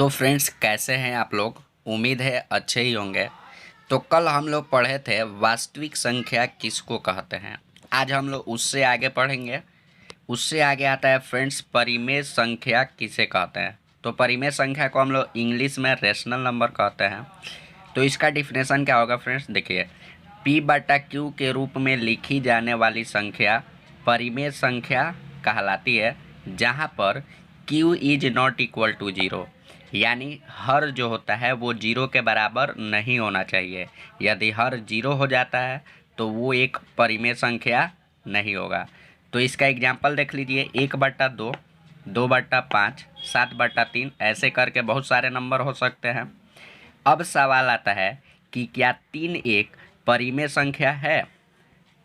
तो फ्रेंड्स, कैसे हैं आप लोग? उम्मीद है अच्छे ही होंगे। तो कल हम लोग पढ़े थे वास्तविक संख्या किसको कहते हैं। आज हम लोग उससे आगे पढ़ेंगे। उससे आगे आता है फ्रेंड्स, परिमेय संख्या किसे कहते हैं। तो परिमेय संख्या को हम लोग इंग्लिश में रेशनल नंबर कहते हैं। तो इसका डिफिनेशन क्या होगा फ्रेंड्स, देखिए। पी बटा क्यू के रूप में लिखी जाने वाली संख्या परिमेय संख्या कहलाती है, जहाँ पर q is not equal to zero, यानी हर जो होता है वो जीरो के बराबर नहीं होना चाहिए। यदि हर जीरो हो जाता है तो वो एक परिमेय संख्या नहीं होगा। तो इसका एग्जाम्पल देख लीजिए, 1/2, 2/5, 7/3, ऐसे करके बहुत सारे नंबर हो सकते हैं। अब सवाल आता है कि क्या 3 एक परिमेय संख्या है।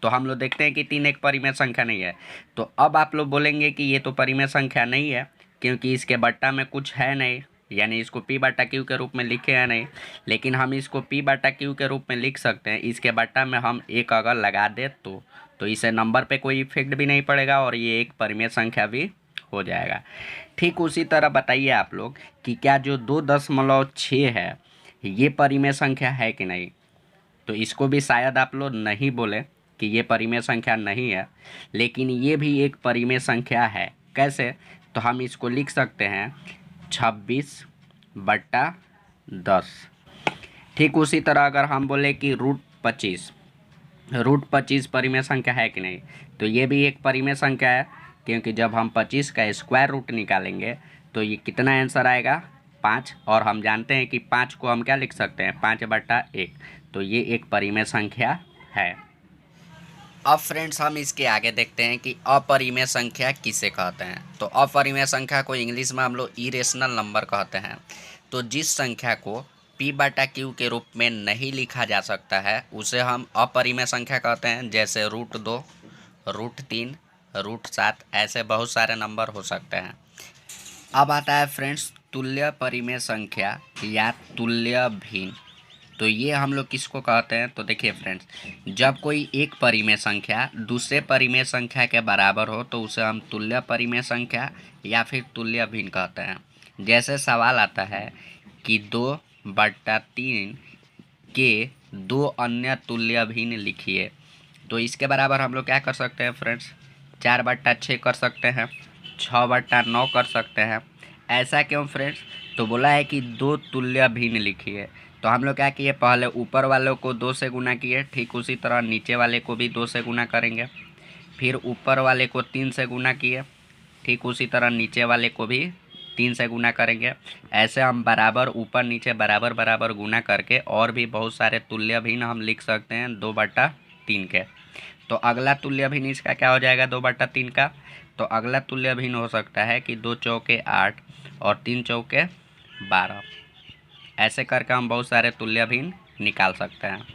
तो हम लोग देखते हैं कि 3 एक परिमेय संख्या नहीं है। तो अब आप लोग बोलेंगे कि ये तो परिमेय संख्या नहीं है, क्योंकि इसके बट्टा में कुछ है नहीं, यानी इसको पी बटा क्यू के रूप में लिखे हैं नहीं। लेकिन हम इसको पी बटा क्यू के रूप में लिख सकते हैं। इसके बट्टा में हम एक अगर लगा दे तो इसे नंबर पे कोई इफेक्ट भी नहीं पड़ेगा और ये एक परिमेय संख्या भी हो जाएगा। ठीक उसी तरह बताइए आप लोग कि क्या जो 2.6 है ये परिमेय संख्या है कि नहीं। तो इसको भी शायद आप लोग नहीं बोले कि ये परिमेय संख्या नहीं है, लेकिन ये भी एक परिमेय संख्या है। कैसे? तो हम इसको लिख सकते हैं 26/10। ठीक उसी तरह अगर हम बोले कि रूट 25 परिमेय संख्या है कि नहीं, तो ये भी एक परिमेय संख्या है, क्योंकि जब हम 25 का स्क्वायर रूट निकालेंगे तो ये कितना आंसर आएगा, 5। और हम जानते हैं कि 5 को हम क्या लिख सकते हैं, 5/1। तो ये एक परिमेय संख्या है। अब फ्रेंड्स, हम इसके आगे देखते हैं कि अपरिमेय संख्या किसे कहते हैं। तो अपरिमेय संख्या को इंग्लिश में हम लोग इरेशनल नंबर कहते हैं। तो जिस संख्या को पी बटा क्यू के रूप में नहीं लिखा जा सकता है उसे हम अपरिमेय संख्या कहते हैं। जैसे रूट 2, रूट 3, रूट 7, ऐसे बहुत सारे नंबर हो सकते हैं। अब आता है फ्रेंड्स तुल्य परिमेय संख्या या तुल्य भिन्न। तो ये हम लोग किसको कहते हैं, तो देखिए फ्रेंड्स, जब कोई एक परिमेय संख्या दूसरे परिमेय संख्या के बराबर हो तो उसे हम तुल्य परिमेय संख्या या फिर तुल्य भिन्न कहते हैं। जैसे सवाल आता है कि 2/3 के दो अन्य तुल्य भिन्न लिखिए। तो इसके बराबर हम लोग क्या कर सकते हैं फ्रेंड्स, 4/6 कर सकते हैं, 6/9 कर सकते हैं। ऐसा क्यों फ्रेंड्स, तो बोला है कि दो तुल्य भिन्न लिखिए। तो हम लोग क्या किए, पहले ऊपर वालों को 2 से गुना किए, ठीक उसी तरह नीचे वाले को भी 2 से गुना करेंगे। फिर ऊपर वाले को 3 से गुना किए, ठीक उसी तरह नीचे वाले को भी 3 से गुना करेंगे। ऐसे हम बराबर ऊपर नीचे बराबर बराबर गुना करके और भी बहुत सारे तुल्य भिन्न हम लिख सकते हैं 2/3 के। तो अगला तुल्य भिन्न इसका क्या हो जाएगा 2/3 का। तो अगला तुल्य भिन्न हो सकता है कि 2 चौके 8 और 3 चौके 12। ऐसे करके हम बहुत सारे तुल्य भिन्न निकाल सकते हैं।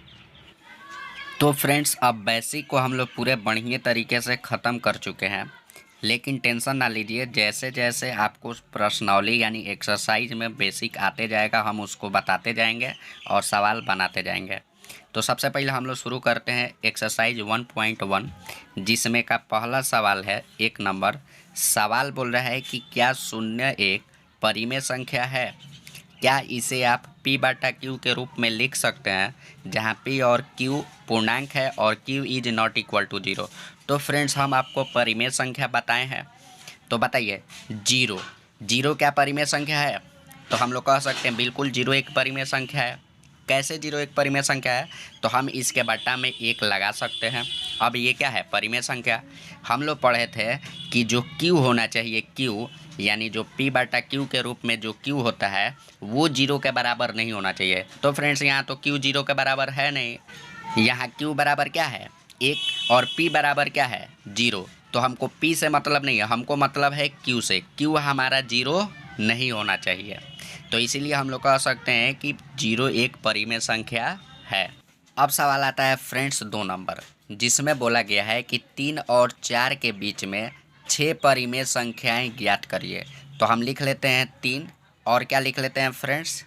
तो फ्रेंड्स, अब बेसिक को हम लोग पूरे बढ़िया तरीके से ख़त्म कर चुके हैं। लेकिन टेंशन ना लीजिए, जैसे जैसे आपको प्रश्नावली यानी एक्सरसाइज में बेसिक आते जाएगा हम उसको बताते जाएंगे और सवाल बनाते जाएंगे। तो सबसे पहले हम लोग शुरू करते हैं एक्सरसाइज 1.1, जिसमें का पहला सवाल है 1 नंबर। सवाल बोल रहा है कि क्या 0 एक परिमेय संख्या है। क्या इसे आप पी बटा क्यू के रूप में लिख सकते हैं, जहाँ पी और क्यू पूर्णांक है और q is not equal to zero. तो फ्रेंड्स, हम आपको परिमेय संख्या बताए हैं। तो बताइए, जीरो क्या परिमेय संख्या है। तो हम लोग कह सकते हैं बिल्कुल जीरो एक परिमेय संख्या है। कैसे जीरो एक परिमेय संख्या है, तो हम इसके बट्टा में 1 लगा सकते हैं। अब ये क्या है, परिमेय संख्या। हम लोग पढ़े थे कि जो क्यू होना चाहिए, क्यू यानी जो पी बटा क्यू के रूप में जो क्यू होता है वो जीरो के बराबर नहीं होना चाहिए। तो फ्रेंड्स, यहाँ तो क्यू जीरो के बराबर है नहीं। यहाँ क्यू बराबर क्या है, 1, और पी बराबर क्या है, 0। तो हमको पी से मतलब नहीं है, हमको मतलब है क्यू से। क्यू हमारा जीरो नहीं होना चाहिए। तो इसीलिए हम लोग कह सकते हैं कि जीरो एक परिमेय संख्या है। अब सवाल आता है फ्रेंड्स 2 नंबर, जिसमें बोला गया है कि 3 और 4 के बीच में 6 परिमेय संख्याएं ज्ञात करिए। तो हम लिख लेते हैं 3 और क्या लिख लेते हैं फ्रेंड्स,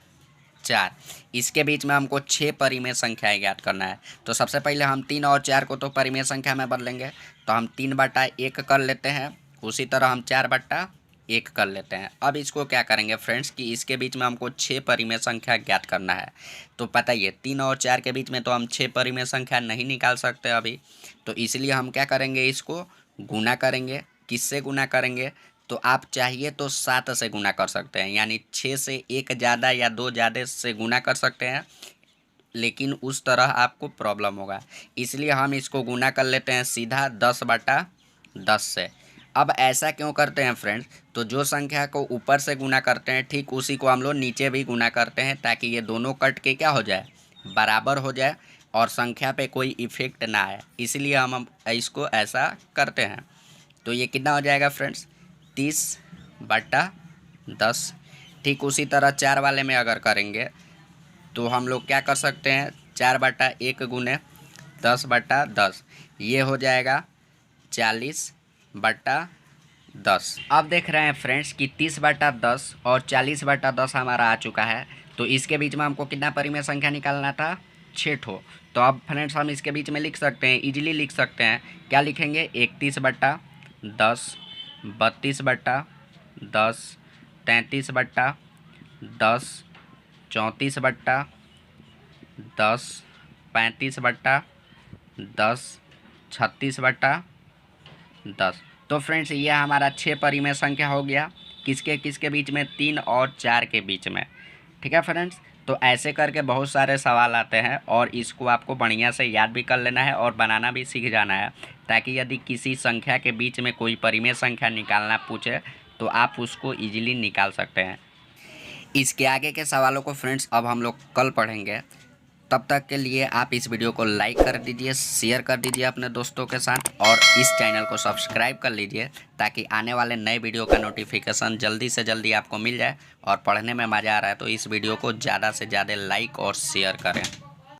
4। इसके बीच में हमको 6 परिमेय संख्याएं ज्ञात करना है। तो सबसे पहले हम 3 और 4 को तो परिमेय संख्या में बदलेंगे। तो हम 3/1 कर लेते हैं, उसी तरह हम 4/1 1 कर लेते हैं। अब इसको क्या करेंगे फ्रेंड्स कि इसके बीच में हमको 6 परिमेय संख्या ज्ञात करना है। तो पता ही है 3 और 4 के बीच में तो हम 6 परिमेय संख्या नहीं निकाल सकते अभी, तो इसलिए हम क्या करेंगे, इसको गुना करेंगे। किससे गुना करेंगे, तो आप चाहिए तो 7 से गुना कर सकते हैं, यानी 6 से 1 ज़्यादा या 2 ज़्यादा से गुना कर सकते हैं, लेकिन उस तरह आपको प्रॉब्लम होगा, इसलिए हम इसको गुना कर लेते हैं सीधा 10/10 से। अब ऐसा क्यों करते हैं फ्रेंड्स, तो जो संख्या को ऊपर से गुना करते हैं ठीक उसी को हम लोग नीचे भी गुना करते हैं, ताकि ये दोनों कट के क्या हो जाए, बराबर हो जाए और संख्या पे कोई इफ़ेक्ट ना आए, इसलिए हम इसको ऐसा करते हैं। तो ये कितना हो जाएगा फ्रेंड्स, 30/10। ठीक उसी तरह 4 वाले में अगर करेंगे तो हम लोग क्या कर सकते हैं, 4/1 गुने 10/10, ये हो जाएगा 40/10। अब देख रहे हैं फ्रेंड्स कि 30/10 और 40/10 हमारा आ चुका है। तो इसके बीच में हमको कितना परिमेय संख्या निकालना था, 6 ठो। तो अब फ्रेंड्स हम इसके बीच में लिख सकते हैं, इजीली लिख सकते हैं। क्या लिखेंगे, 31/10, 32/10, 33/10, 34/10, 35/10, 36/10। तो फ्रेंड्स ये हमारा 6 परिमेय संख्या हो गया, किसके किसके बीच में, 3 और 4 के बीच में। ठीक है फ्रेंड्स, तो ऐसे करके बहुत सारे सवाल आते हैं और इसको आपको बढ़िया से याद भी कर लेना है और बनाना भी सीख जाना है, ताकि यदि किसी संख्या के बीच में कोई परिमेय संख्या निकालना पूछे तो आप उसको ईजिली निकाल सकते हैं। इसके आगे के सवालों को फ्रेंड्स अब हम लोग कल पढ़ेंगे। तब तक के लिए आप इस वीडियो को लाइक कर दीजिए, शेयर कर दीजिए अपने दोस्तों के साथ और इस चैनल को सब्सक्राइब कर लीजिए, ताकि आने वाले नए वीडियो का नोटिफिकेशन जल्दी से जल्दी आपको मिल जाए। और पढ़ने में मज़ा आ रहा है तो इस वीडियो को ज़्यादा से ज़्यादा लाइक और शेयर करें।